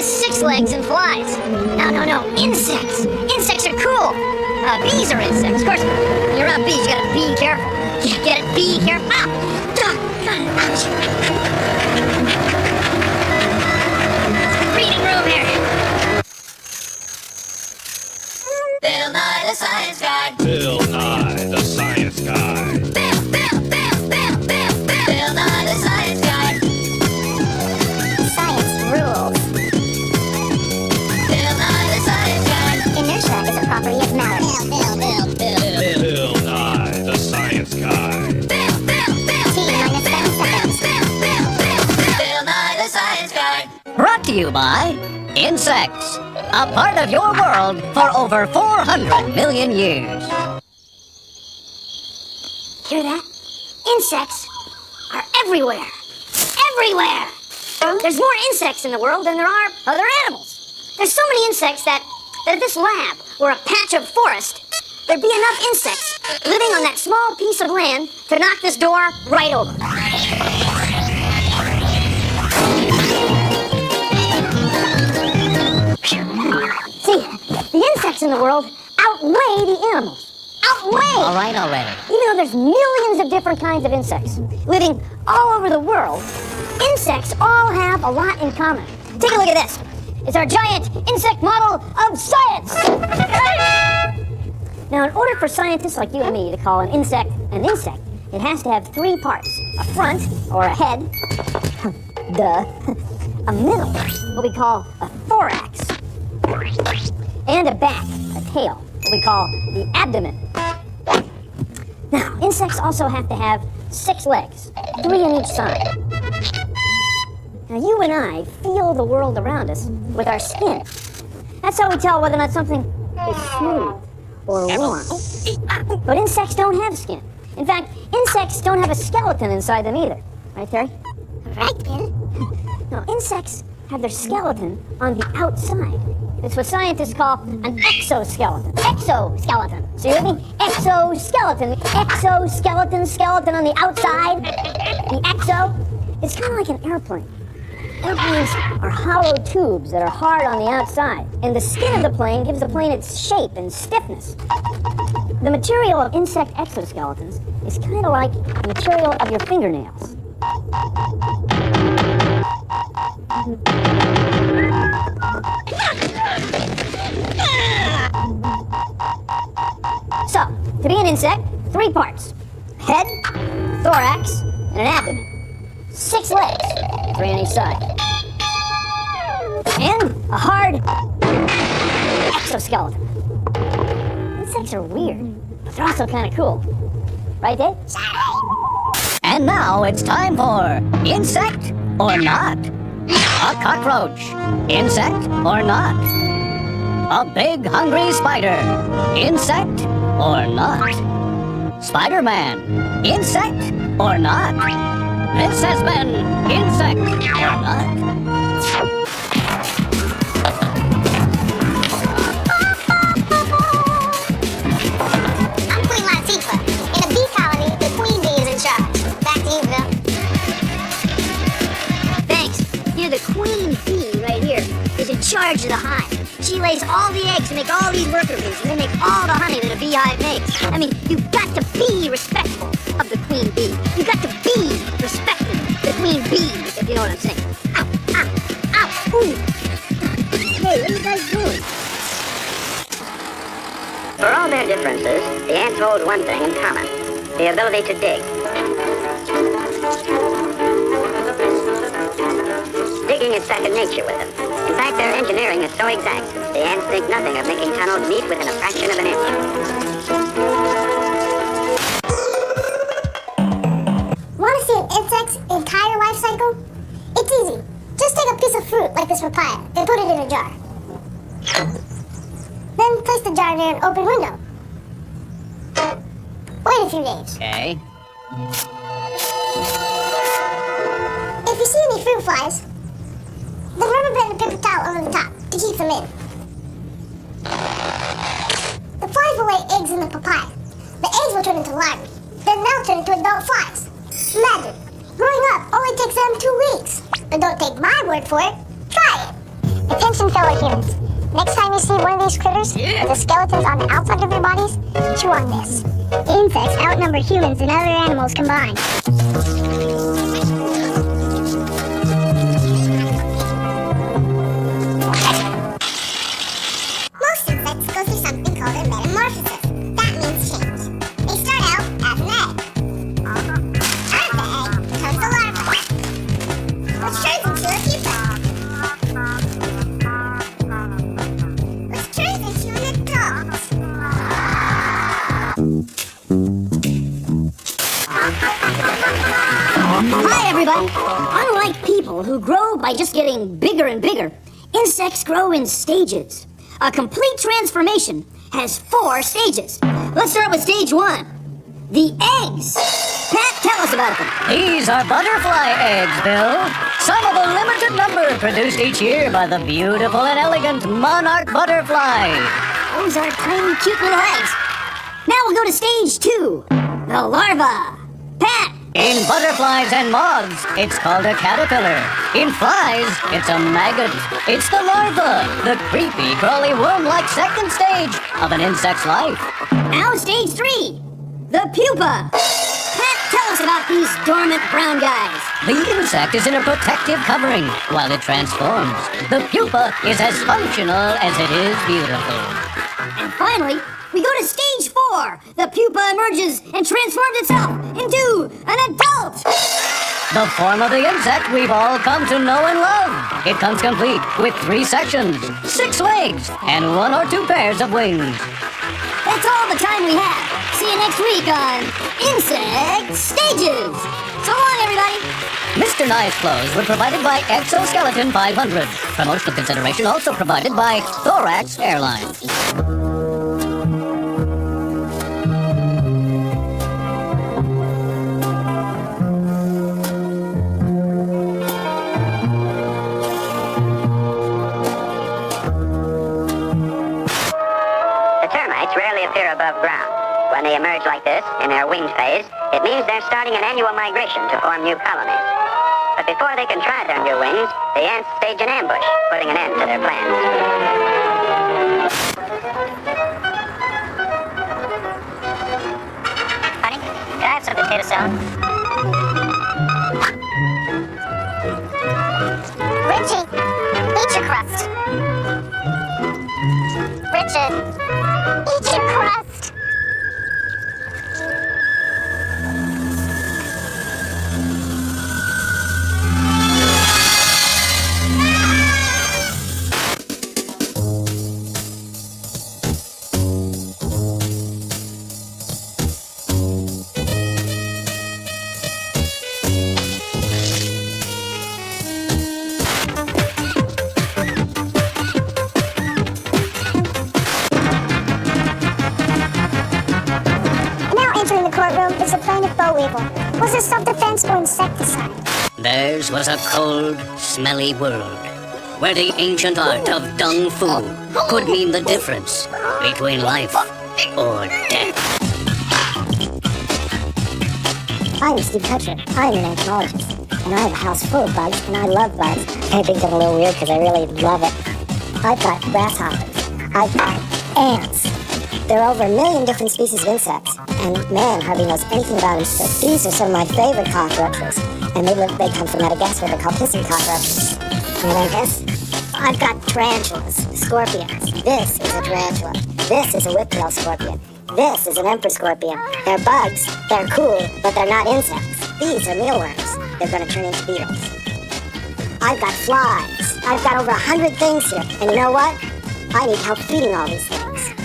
has 6 legs and flies. No, insects. Insects are cool. Bees are insects. Of course, when you're around bees, you gotta be careful. Yeah, get it? Be careful. Ah! Ouch. Reading room here. Bill Nye the Science Guy. Bill Nye the Science Guy. Bill Nye the Science Guy. Science rules. Bill Nye the Science Guy. Inertia is a property of matter. Bill Nye the Science Guy. T minus 7 seconds. Bill Nye the Science Guy. Brought to you by insects, a part of your world for over 400 million years. Hear that? Insects are everywhere. Everywhere! There's more insects in the world than there are other animals. There's so many insects that if this lab were a patch of forest, there'd be enough insects living on that small piece of land to knock this door right over. See, the insects in the world outweigh the animals. Outweigh! All right already. Even though there's millions of different kinds of insects living all over the world, insects all have a lot in common. Take a look at this. It's our giant insect model of science. Now, in order for scientists like you and me to call an insect, it has to have 3 parts. A front, or a head, duh, a middle, what we call a thorax, and a back, a tail, what we call the abdomen. Now, insects also have to have 6 legs, 3 on each side. Now, you and I feel the world around us with our skin. That's how we tell whether or not something is smooth or warm. But insects don't have skin. In fact, insects don't have a skeleton inside them either. Right, Terry? Right, Bill. No, insects have their skeleton on the outside. It's what scientists call an exoskeleton. Exoskeleton. So you with me? Exoskeleton. Exoskeleton, skeleton on the outside. The exo. It's kind of like an airplane. Airplanes are hollow tubes that are hard on the outside, and the skin of the plane gives the plane its shape and stiffness. The material of insect exoskeletons is kind of like the material of your fingernails. So, to be an insect, 3 parts. Head, thorax, and an abdomen. 6 legs, 3 on each side. And a hard exoskeleton. Insects are weird, but they're also kind of cool. Right, Dave? And now it's time for insect or not. A cockroach, insect or not. A big hungry spider, insect or not. Spider-Man, insect or not. This has been Insect or Not. I'm Queen Latifah. In a bee colony, the queen bee is in charge. Back to you, Bill. Thanks. You know, the queen bee right here is in charge of the hive. She lays all the eggs to make all these worker bees, and they make all the honey that a beehive makes. I mean, you've got to be respectful of the queen bee. You've got to be respecting the queen bee, if you know what I'm saying. Ow, ow, ow, ooh. Hey, what are you guys doing? For all their differences, the ants hold one thing in common: the ability to dig. Digging is second nature with them. In fact, their engineering is so exact, the ants think nothing of making tunnels meet within a fraction of an inch. Want to see an insect's entire life cycle? It's easy. Just take a piece of fruit like this papaya and put it in a jar. Then place the jar near an open window. Wait a few days. Okay. If you see any fruit flies, then rubber band a paper towel over the top to keep them in. The flies will lay eggs in the papaya. The eggs will turn into larvae. Then they'll turn into adult flies. Imagine, growing up only takes them 2 weeks. But don't take my word for it. Try it. If attention, fellow humans. Next time you see one of these critters with the skeletons on the outside of their bodies, chew on this. Insects outnumber humans and other animals combined. Most insects go through something called a metamorphosis. That means change. They start out as an egg. Out of the egg comes the larva, which turns into a pupa, which turns into an adult. Hi, everybody. Unlike people who grow by just getting bigger and bigger, insects grow in stages. A complete transformation has 4 stages. Let's start with stage 1. The eggs. Pat, tell us about them. These are butterfly eggs, Bill. Some of a limited number produced each year by the beautiful and elegant monarch butterfly. Those are tiny, cute little eggs. Now we'll go to stage 2. The larva. Pat. In butterflies and moths, it's called a caterpillar. In flies, it's a maggot. It's the larva, the creepy, crawly, worm-like second stage of an insect's life. Now stage 3. The pupa. Pat, tell us about these dormant brown guys. The insect is in a protective covering while it transforms. The pupa is as functional as it is beautiful. And finally, we go to stage 4. The pupa emerges and transforms itself into an adult. The form of the insect we've all come to know and love. It comes complete with 3 sections, 6 legs, and 1 or 2 pairs of wings. That's all the time we have. See you next week on Insect Stages. So long, everybody. Mr. Nye's clothes were provided by Exoskeleton 500. Promotional consideration also provided by Thorax Airlines. Rarely appear above ground. When they emerge like this, in their winged phase, it means they're starting an annual migration to form new colonies. But before they can try their new wings, the ants stage an ambush, putting an end to their plans. Honey, can I have some potato salad? Richie, eat your crust. Richard. Eat your crust! Is a planet boll weevil. Was it self-defense or insecticide? Theirs was a cold, smelly world, where the ancient art of dung fu could mean the difference between life or death. I'm Steve Kutcher. I'm an entomologist, and I have a house full of bugs, and I love bugs. I think I'm a little weird because I really love it. I've got grasshoppers. I've got ants. There are over 1 million different species of insects, and man hardly knows anything about them. So these are some of my favorite cockroaches, and they come from Madagascar. They're called hissing cockroaches. And I guess I've got tarantulas, scorpions. This is a tarantula. This is a whiptail scorpion. This is an emperor scorpion. They're bugs, they're cool, but they're not insects. These are mealworms. They're going to turn into beetles. I've got flies. I've got over 100 things here, and you know what? I need help feeding all these things.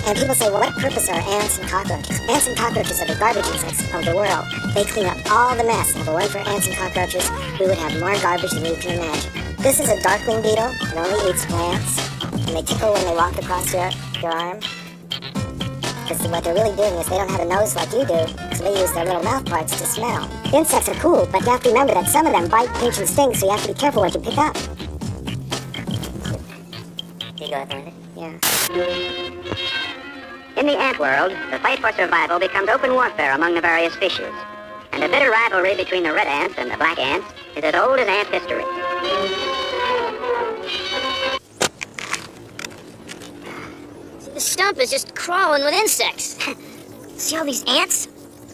And people say, well, what purpose are ants and cockroaches? Ants and cockroaches are the garbage insects of the world. They clean up all the mess. And if it weren't for ants and cockroaches, we would have more garbage than you can imagine. This is a darkling beetle. It only eats plants. And they tickle when they walk across your arm. Because what they're really doing is they don't have a nose like you do, so they use their little mouth parts to smell. Insects are cool, but you have to remember that some of them bite, pinch, and sting, so you have to be careful what you pick up. You go ahead, Yeah. In the ant world, the fight for survival becomes open warfare among the various species. And a bitter rivalry between the red ants and the black ants is as old as ant history. stump is just crawling with insects. See all these ants?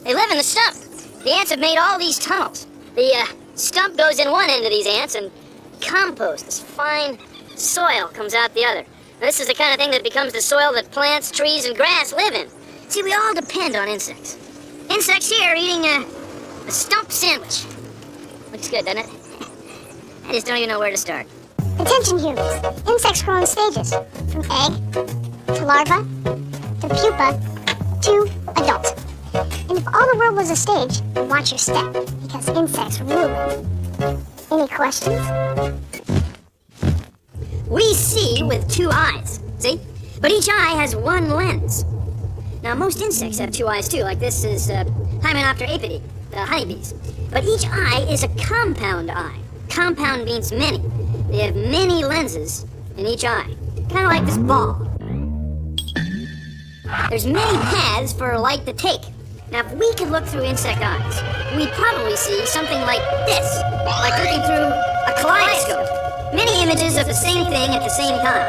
They live in the stump. The ants have made all these tunnels. The stump goes in one end of these ants, and compost, this fine soil, comes out the other. Now, this is the kind of thing that becomes the soil that plants, trees, and grass live in. See, we all depend on insects. Insects here are eating a stump sandwich. Looks good, doesn't it? I just don't even know where to start. Attention humans. Insects grow in stages. From egg, to larva, to pupa, to adult. And if all the world was a stage, watch your step, because insects rule it. Any questions? We see with 2 eyes, see? But each eye has one lens. Now, most insects have 2 eyes, too, like this is Hymenoptera apidae, the honeybees. But each eye is a compound eye. Compound means many. They have many lenses in each eye, kind of like this ball. There's many paths for light to take. Now, if we could look through insect eyes, we'd probably see something like this, like looking through a kaleidoscope. Many images of the same thing at the same time.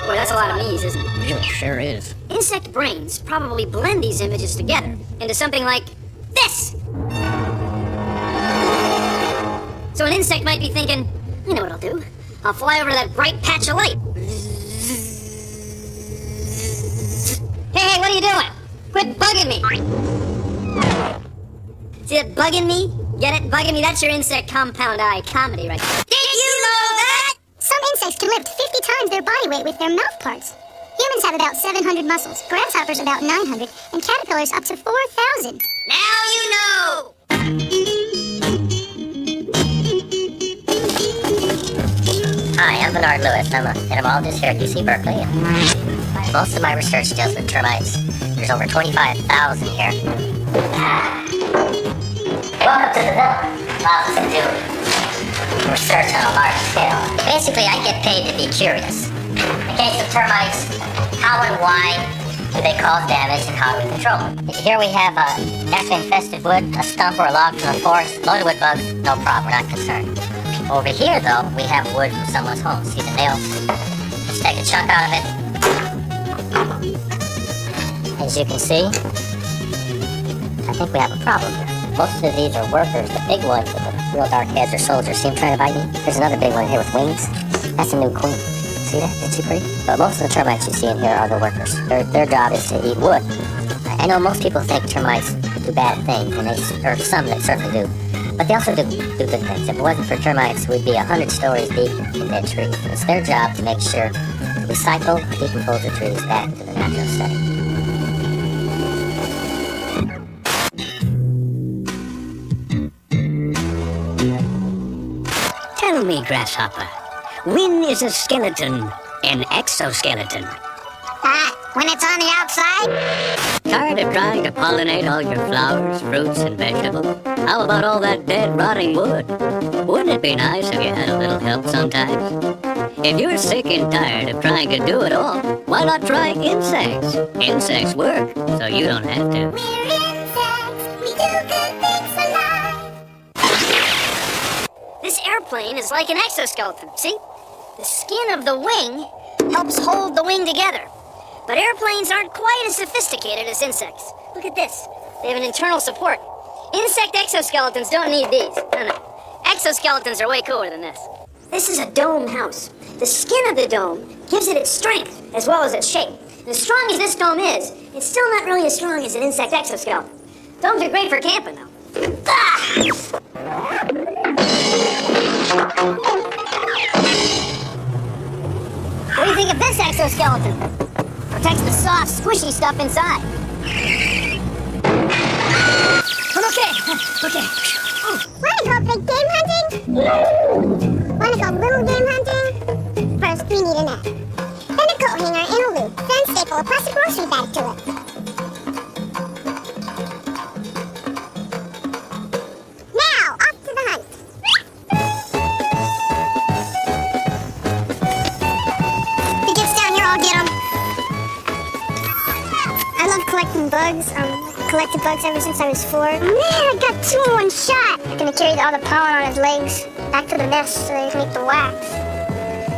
Boy, that's a lot of me's, isn't it? It sure is. Insect brains probably blend these images together into something like this. So an insect might be thinking, I know what I'll do. I'll fly over to that bright patch of light. Hey, what are you doing? Quit bugging me. See that bugging me? Get it? Bugging me? That's your insect compound eye comedy right there. Did you know that? Some insects can lift 50 times their body weight with their mouth parts. Humans have about 700 muscles, grasshoppers about 900, and caterpillars up to 4,000. Now you know! Hi, I'm Bernard Lewis. I'm an entomologist here at UC Berkeley. And most of my research deals with termites. There's over 25,000 here. Welcome to the villa. Allows us to do research on a large scale. Basically, I get paid to be curious. In the case of termites, how and why do they cause damage and how do we control them? Here we have naturally infested wood, a stump or a log from the forest, loaded with bugs, no problem, we're not concerned. Over here, though, we have wood from someone's home. See the nails? Just take a chunk out of it. As you can see, I think we have a problem here. Most of these are workers. The big ones with the real dark heads are soldiers. See them trying to bite me? There's another big one here with wings. That's a new queen. See that? Isn't she pretty? But most of the termites you see in here are the workers. Their job is to eat wood. I know most people think termites do bad things, and or some that certainly do. But they also do good things. If it wasn't for termites, we'd be 100 stories deep in dead trees. It's their job to make sure to recycle and decompose the trees back into the natural setting. Tell me, Grasshopper, when is a skeleton an exoskeleton? When it's on the outside? Tired of trying to pollinate all your flowers, fruits, and vegetables? How about all that dead, rotting wood? Wouldn't it be nice if you had a little help sometimes? If you're sick and tired of trying to do it all, why not try insects? Insects work, so you don't have to. We're insects. We do good things for life. This airplane is like an exoskeleton, see? The skin of the wing helps hold the wing together. But airplanes aren't quite as sophisticated as insects. Look at this. They have an internal support. Insect exoskeletons don't need these. No. Exoskeletons are way cooler than this. This is a dome house. The skin of the dome gives it its strength as well as its shape. And as strong as this dome is, it's still not really as strong as an insect exoskeleton. Domes are great for camping, though. What do you think of this exoskeleton? Protects the soft, squishy stuff inside. I'm okay. Wanna go big game hunting? Wanna go little game hunting? First, we need a net. Then a coat hanger and a loop. Then staple a plastic grocery bag to it. Now, off to the hunt. If he gets down here, I'll get him. I love collecting bugs. Collected bugs ever since I was 4. Man, I got 2 in one shot. I'm gonna carry all the pollen on his legs back to the nest so they can eat the wax.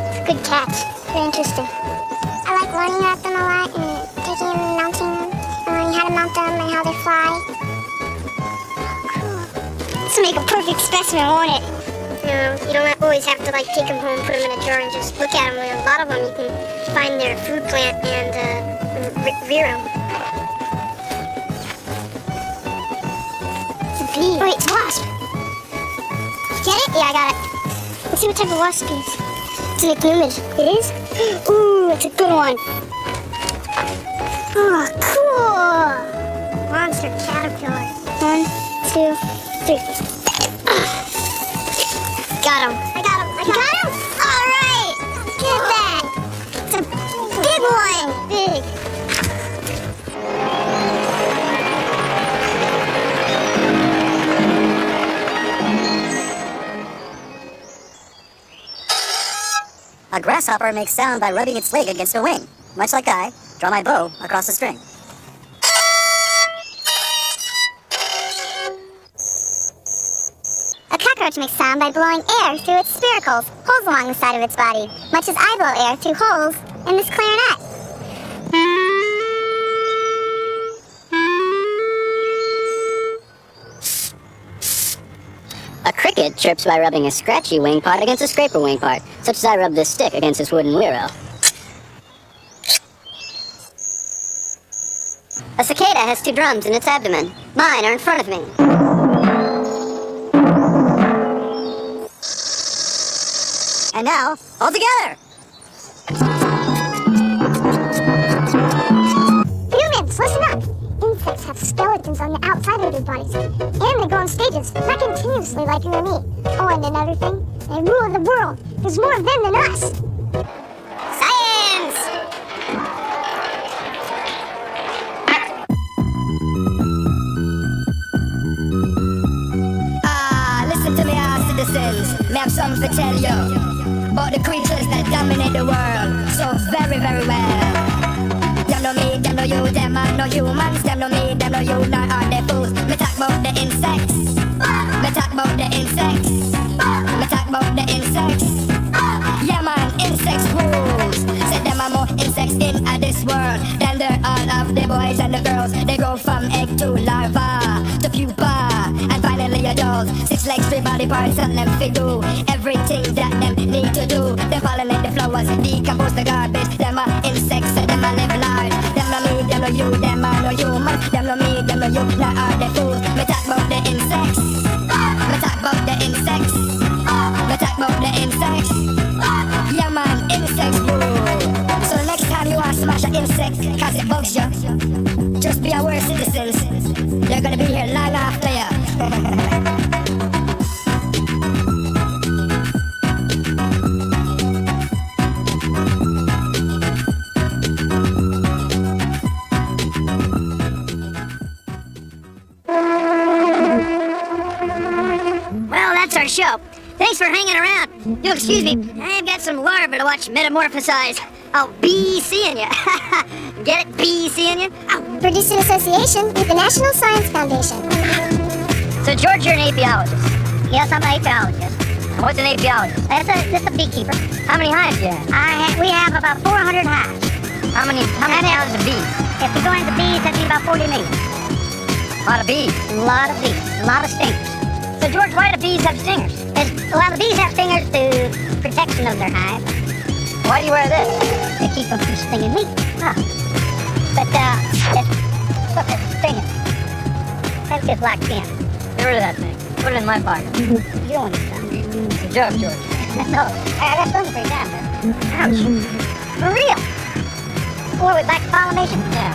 It's a good catch. Very interesting. I like learning about them a lot and taking them and mounting them and learning how to mount them and how they fly. Cool. This will make a perfect specimen, won't it? You don't always have to like take them home, put them in a jar, and just look at them. A lot of them you can find their food plant and rear them. It's a bee. Wait, it's a wasp. Get it? Yeah, I got it. Let's see what type of wasp it is. It's an plumage. It is? Ooh, it's a good one. Oh, cool. Monster caterpillar. 1, 2, 3. Got him. I got him. I got him? All right. Get that. It's a big one. Big. A grasshopper makes sound by rubbing its leg against a wing. Much like I draw my bow across a string. A cockroach makes sound by blowing air through its spiracles, holes along the side of its body, much as I blow air through holes in this clarinet. A cricket chirps by rubbing a scratchy wing part against a scraper wing part, such as I rub this stick against this wooden wheel. A cicada has 2 drums in its abdomen. Mine are in front of me. And now, all together! Humans, listen up! Insects have skeletons on the outside of their bodies, and they grow in stages, not continuously like you and me. Oh, and another thing, they rule the world. There's more of them than us. Science! Listen to me, citizens. Me have something to tell you about the creatures that dominate the world so very, very well. Them know me, them know you, them are no humans. Them know me, them know you, nor are they fools. Me talk about the insects. Me talk about the insects. Me talk about the insects. Yeah man, insects rules. Say them are more insects in this world than there all of the boys and the girls. They go from egg to larva to pupa and finally adult. 6 legs, 3 body parts, and them fi do everything that them need to do. They pollinate the flowers, decompose the garbage. Them are insects, so them a live large. Them know me, them know you, them are no human. Them know me, them know you, now are they fools. Me talk about the insects. Me talk about the insects. Me talk about the insects. Yeah man, insects rule. So the next time you want to smash an insect, cause it bugs you, just be aware, citizens. They're gonna be here long after you. Well, that's our show. Thanks for hanging around. You'll excuse me, I've got some larvae to watch metamorphosize. I'll be seeing ya. Get it? Be seeing ya? Produced in association with the National Science Foundation. So, George, you're an apiologist. Yes, I'm an apiologist. What's an apiologist? That's a beekeeper. How many hives do you have? We have about 400 hives. How many houses of bees? If we go into bees, that'd be about 40 million. A lot of bees. A lot of bees. A lot of stingers. So, George, why do bees have stingers? Well, the bees have stingers to protection of their hive. Why do you wear this? To keep them from stinging me. Huh. But, look, it's stinging. That's just black skin. Get rid of that thing. Put it in my pocket. You don't want to stop. It's a joke, George. No, I got something for you down there. Ouch. For real. What, with back pollination? Yeah.